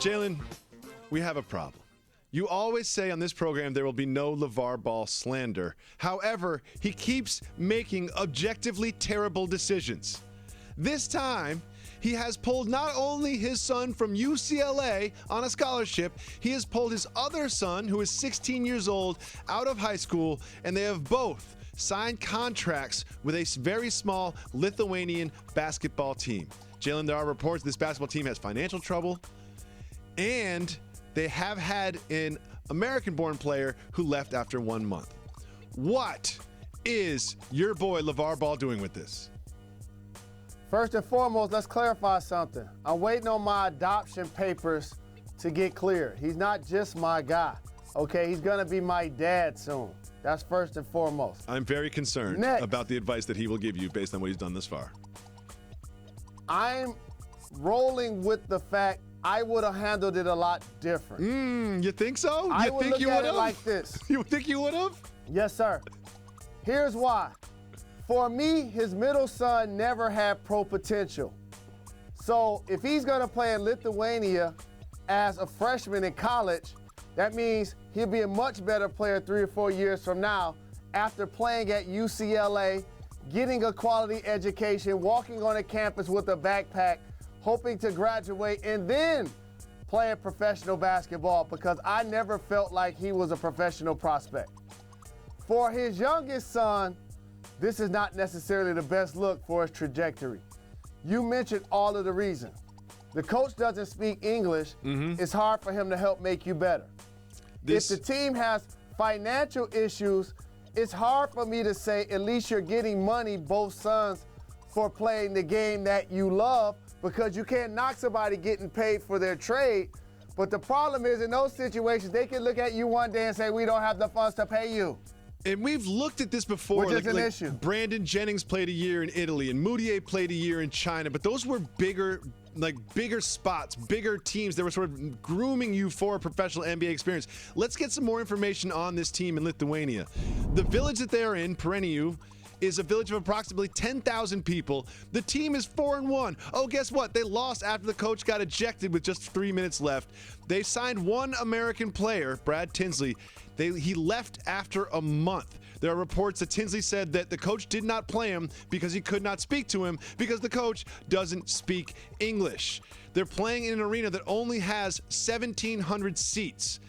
Jalen, we have a problem. You always say on this program there will be no LaVar Ball slander. However, he keeps making objectively terrible decisions. This time, he has pulled not only his son from UCLA on a scholarship, he has pulled his other son, who is 16 years old, out of high school, and they have both signed contracts with a very small Lithuanian basketball team. Jalen, there are reports this basketball team has financial trouble, and they have had an American-born player who left after 1 month. What is your boy LaVar Ball doing with this? First and foremost, let's clarify something. I'm waiting on my adoption papers to get cleared. He's not just my guy, okay? He's gonna be my dad soon. That's first and foremost. I'm very concerned about the advice that he will give you based on what he's done thus far. I'm rolling with the fact I would have handled it a lot different. You think so? I would look at it like this. You think you would have? Yes, sir. Here's why. For me, his middle son never had pro potential. So if he's gonna play in Lithuania as a freshman in college, that means he'll be a much better player 3 or 4 years from now after playing at UCLA, getting a quality education, walking on a campus with a backpack, hoping to graduate and then playing professional basketball, because I never felt like he was a professional prospect. For his youngest son, this is not necessarily the best look for his trajectory. You mentioned all of the reasons. The coach doesn't speak English. It's hard for him to help make you better. If the team has financial issues, it's hard for me to say at least you're getting money, both sons, for playing the game that you love, because you can't knock somebody getting paid for their trade. But the problem is, in those situations, they can look at you one day and say, we don't have the funds to pay you. And we've looked at this before. Which is an issue. Brandon Jennings played a year in Italy, and Moutier played a year in China, but those were bigger spots, bigger teams that were sort of grooming you for a professional NBA experience. Let's get some more information on this team in Lithuania. The village that they are in, Prienu, is a village of approximately 10,000 people. The team is 4-1. Oh, guess what? They lost after the coach got ejected with just 3 minutes left. They signed one American player, Brad Tinsley. He left after a month. There are reports that Tinsley said that the coach did not play him because he could not speak to him because the coach doesn't speak English. They're playing in an arena that only has 1,700 seats.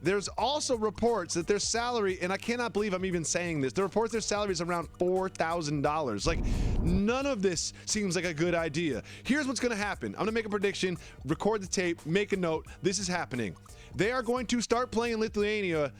There's also reports that their salary, and I cannot believe I'm even saying this, the reports their salary is around $4,000. Like, none of this seems like a good idea. Here's what's going to happen. I'm going to make a prediction, record the tape, make a note. This is happening. They are going to start playing in Lithuania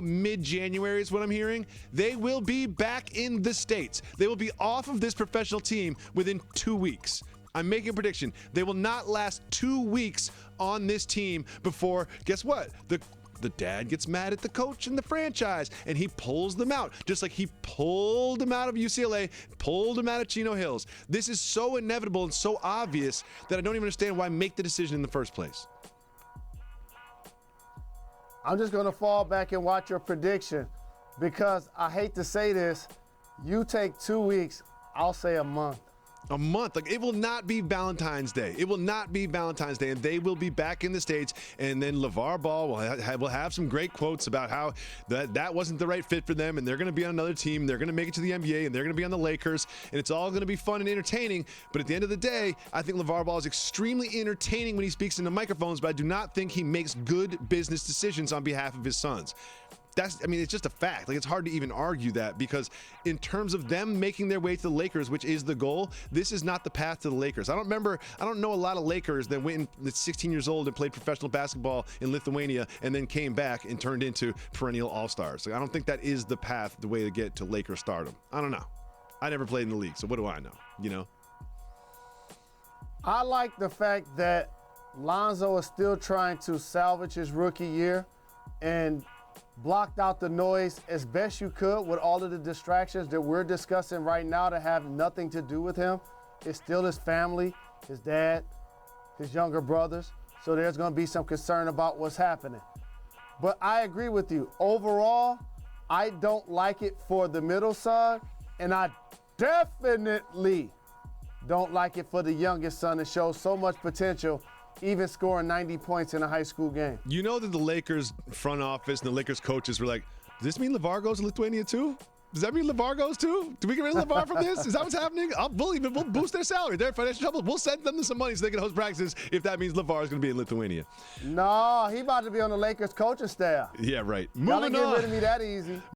mid-January is what I'm hearing. They will be back in the States. They will be off of this professional team within 2 weeks. I'm making a prediction. They will not last 2 weeks on this team before, guess what? The dad gets mad at the coach and the franchise, and he pulls them out, just like he pulled them out of UCLA, pulled them out of Chino Hills. This is so inevitable and so obvious that I don't even understand why make the decision in the first place. I'm just going to fall back and watch your prediction, because I hate to say this, you take 2 weeks, I'll say a month. A month. Like, it will not be Valentine's Day. It will not be Valentine's Day, and they will be back in the States, and then LaVar Ball will have some great quotes about how that wasn't the right fit for them, and they're going to be on another team, they're going to make it to the NBA, and they're going to be on the Lakers, and it's all going to be fun and entertaining. But at the end of the day, I think LaVar Ball is extremely entertaining when he speaks into microphones, but I do not think he makes good business decisions on behalf of his sons. It's just a fact. Like, it's hard to even argue that, because in terms of them making their way to the Lakers, which is the goal, this is not the path to the Lakers. I don't know a lot of Lakers that went in 16 years old and played professional basketball in Lithuania and then came back and turned into perennial all-stars. Like, I don't think that is the path, the way to get to Laker stardom. I don't know. I never played in the league, so what do I know? You know? I like the fact that Lonzo is still trying to salvage his rookie year and blocked out the noise as best you could with all of the distractions that we're discussing right now that have nothing to do with him. It's still his family, his dad, his younger brothers. So there's going to be some concern about what's happening. But I agree with you. Overall, I don't like it for the middle son, and I definitely don't like it for the youngest son that shows so much potential even scoring 90 points in a high school game. You know that the Lakers front office and the Lakers coaches were like, does this mean LaVar goes to Lithuania too? Does that mean LaVar goes too? Do we get rid of LaVar from this? Is that what's happening? We'll boost their salary. They're in financial trouble. We'll send them some money so they can host practices if that means LaVar is going to be in Lithuania. No, he about to be on the Lakers coaching staff. Yeah, right. Y'all Moving ain't on. get rid of me that easy.